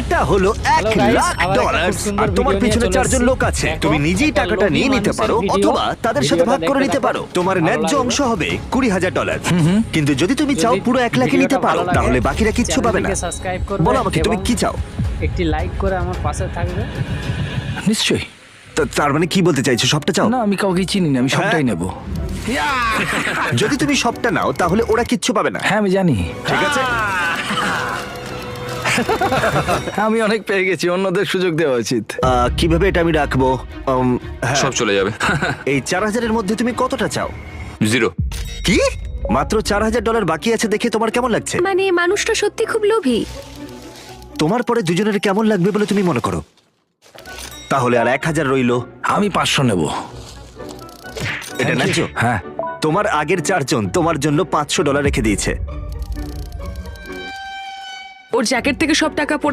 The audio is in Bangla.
এটা হলো Hello guys, $1,00,000 আবার একটা খুব সুন্দর আর তোমার video পিছনে নিয়ে চলে 4 জন এসেছি। লোক আছে। দেখো, তুমি নিজেই একটা টাকাটা লোভী নিয়ে নিতে মানুষের পারো video। অথবা তাদের সাথে ভিডিওটা ভাগ করে দেখতে নিতে থাকো। পারো। তোমার ভালো ন্যায্য লাগবে। অংশ হবে $20,000। কিন্তু যদি তুমি চাও যদি পুরো 1 লাখে নিতে ভিডিওটা পারো ভালো লাগে, তাহলে বাকিরা কিচ্ছু পাবে না। চ্যানেলটিকে সাবস্ক্রাইব করবে বলো আমাকে তুমি এবং কি চাও? একটি লাইক করে আমার পাশে থাকবে। নিশ্চয়ই। তার মানে কি বলতে চাইছো, সবটা চাও? না, আমি কাউকে চিনি না, আমি সবটাই হ্যাঁ। নেব। যদি তুমি সবটা নাও তাহলে ওরা কিচ্ছু পাবে না। হ্যাঁ, আমি জানি। ঠিক আছে, আমি অনেক পেয়ে গেছি, অন্যদের সুযোগ দেওয়া উচিত। কিভাবে এটা আমি রাখবো? হ্যাঁ, সব চলে যাবে। এই 4,000 এর মধ্যে তুমি কতটা চাও? 0। কি? মাত্র $4,000 বাকি আছে দেখে তোমার কেমন লাগছে? মানে মানুষটা সত্যি খুব লোভী। তোমার পরে দুজনের কেমন লাগবে বলে তুমি মনে করো? তাহলে আর 1,000 রইলো। আমি 500 নেব। এটা ন্যায্য? হ্যাঁ। তোমার আগের 4 জন তোমার জন্য $500 রেখে দিয়েছে। ওর জ্যাকেট থেকে সব টাকা পড়ে